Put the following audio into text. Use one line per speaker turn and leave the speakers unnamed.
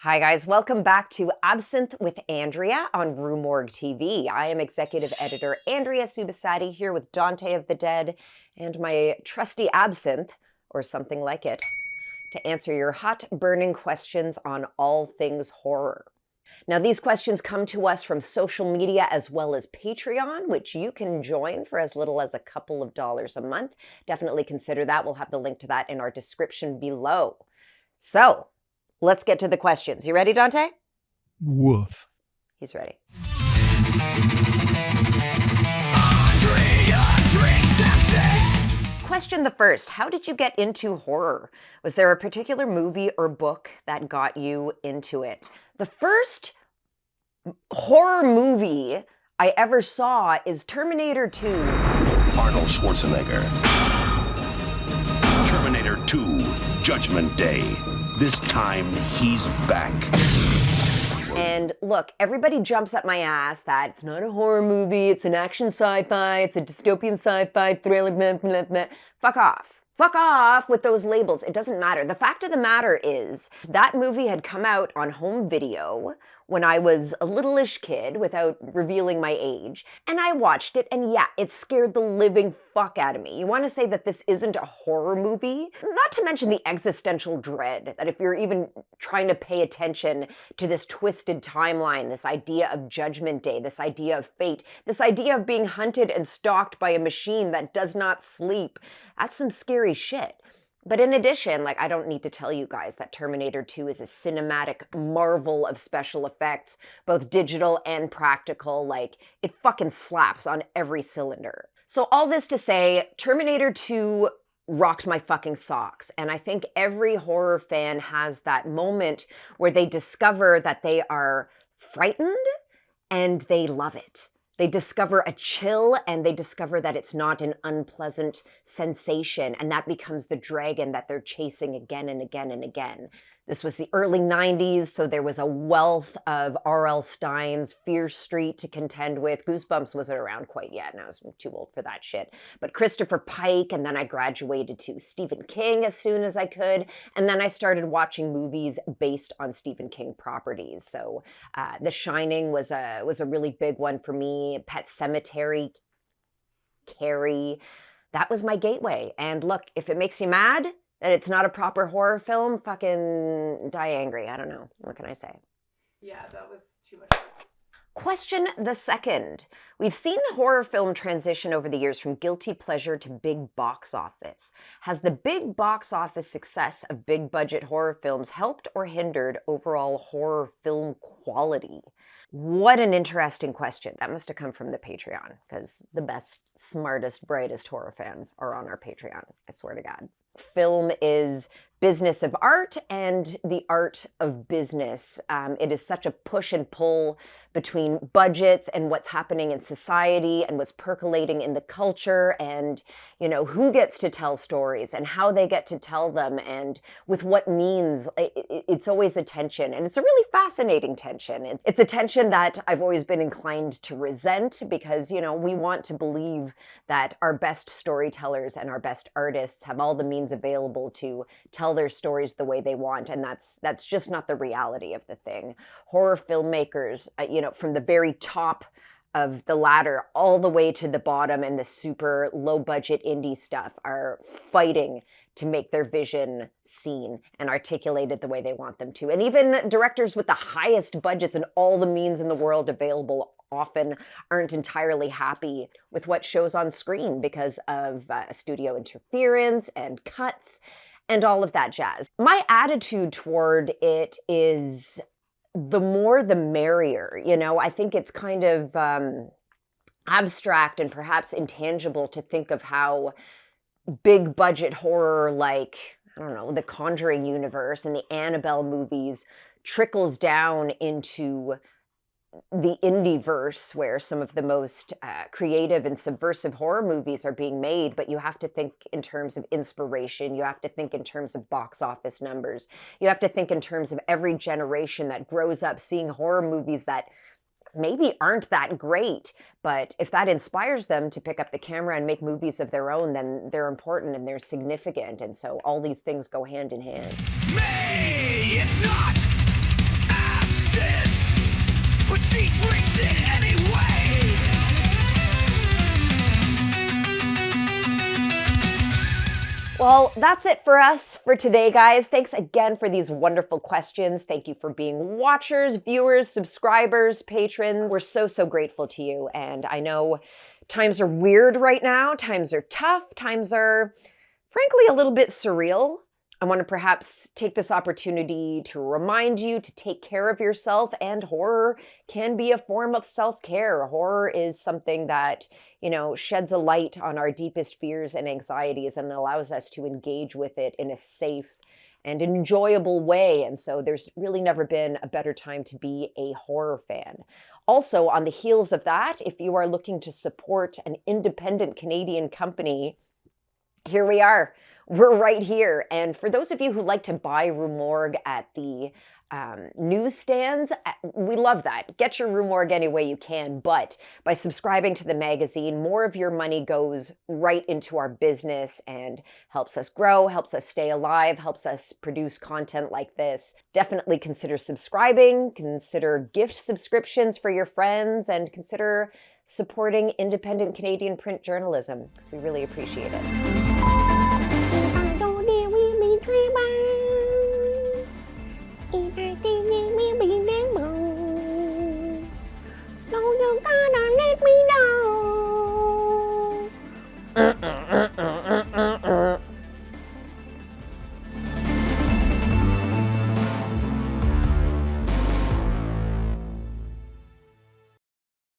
Hi guys, welcome back to Absinthe with Andrea on RUE MORGUE TV. I am Executive Editor Andrea Subissati here with Dante of the Dead and my trusty absinthe, or something like it, to answer your hot, burning questions on all things horror. Now, these questions come to us from social media as well as Patreon, which you can join for as little as a couple of dollars a month. Definitely consider that. We'll have the link to that in our description below. So, let's get to the questions. You ready, Dante?
Woof.
He's ready. Question the first. How did you get into horror? Was there a particular movie or book that got you into it? The first horror movie I ever saw is Terminator 2.
Arnold Schwarzenegger. Terminator 2, Judgment Day. This time, he's back.
And look, everybody jumps up my ass that it's not a horror movie, it's an action sci-fi, it's a dystopian sci-fi thriller, blah, blah, blah. Fuck off. Fuck off with those labels. It doesn't matter. The fact of the matter is that movie had come out on home video when I was a little-ish kid, without revealing my age, and I watched it, and yeah, it scared the living fuck out of me. You want to say that this isn't a horror movie? Not to mention the existential dread, that if you're even trying to pay attention to this twisted timeline, this idea of Judgment Day, this idea of fate, this idea of being hunted and stalked by a machine that does not sleep, that's some scary shit. But in addition, I don't need to tell you guys that Terminator 2 is a cinematic marvel of special effects, both digital and practical. It fucking slaps on every cylinder. So all this to say, Terminator 2 rocked my fucking socks. And I think every horror fan has that moment where they discover that they are frightened and they love it. They discover a chill and they discover that it's not an unpleasant sensation, and that becomes the dragon that they're chasing again and again and again. This was the early 90s, so there was a wealth of R.L. Stine's Fear Street to contend with. Goosebumps wasn't around quite yet, and I was too old for that shit. But Christopher Pike, and then I graduated to Stephen King as soon as I could, and then I started watching movies based on Stephen King properties. So The Shining was a really big one for me. Pet Sematary, Carrie, that was my gateway. And look, if it makes you mad that it's not a proper horror film, fucking die angry. I don't know. What can I say?
Yeah, that was too much.
Question the second. We've seen horror film transition over the years from guilty pleasure to big box office. Has the big box office success of big budget horror films helped or hindered overall horror film quality? What an interesting question. That must have come from the Patreon, because the best, smartest, brightest horror fans are on our Patreon. I swear to God. Film is business of art and the art of business. It is such a push and pull between budgets and what's happening in society and what's percolating in the culture, and who gets to tell stories and how they get to tell them and with what means. It's always a tension, and it's a really fascinating tension. It's a tension that I've always been inclined to resent, because we want to believe that our best storytellers and our best artists have all the means available to tell their stories the way they want, and that's just not the reality of the thing. Horror filmmakers, from the very top of the ladder all the way to the bottom and the super low budget indie stuff, are fighting to make their vision seen and articulated the way they want them to. And even directors with the highest budgets and all the means in the world available often aren't entirely happy with what shows on screen because of studio interference and cuts and all of that jazz. My attitude toward it is the more the merrier. I think it's kind of abstract and perhaps intangible to think of how big budget horror, like, I don't know, the Conjuring universe and the Annabelle movies, trickles down into the indie-verse, where some of the most creative and subversive horror movies are being made, but you have to think in terms of inspiration. You have to think in terms of box office numbers. You have to think in terms of every generation that grows up seeing horror movies that maybe aren't that great, but if that inspires them to pick up the camera and make movies of their own, then they're important and they're significant. And so all these things go hand in hand.
Me, it's not absence, but she drinks it anyway.
Well, that's it for us for today, guys. Thanks again for these wonderful questions. Thank you for being watchers, viewers, subscribers, patrons. We're so, so grateful to you. And I know times are weird right now. Times are tough. Times are, frankly, a little bit surreal. I want to perhaps take this opportunity to remind you to take care of yourself, and horror can be a form of self-care. Horror is something that, sheds a light on our deepest fears and anxieties and allows us to engage with it in a safe and enjoyable way. And so there's really never been a better time to be a horror fan. Also, on the heels of that, if you are looking to support an independent Canadian company, here we are. We're right here. And for those of you who like to buy RUE MORGUE at the newsstands, we love that. Get your RUE MORGUE any way you can. But by subscribing to the magazine, more of your money goes right into our business and helps us grow, helps us stay alive, helps us produce content like this. Definitely consider subscribing, consider gift subscriptions for your friends, and consider supporting independent Canadian print journalism, because we really appreciate it. No, you gotta let me know.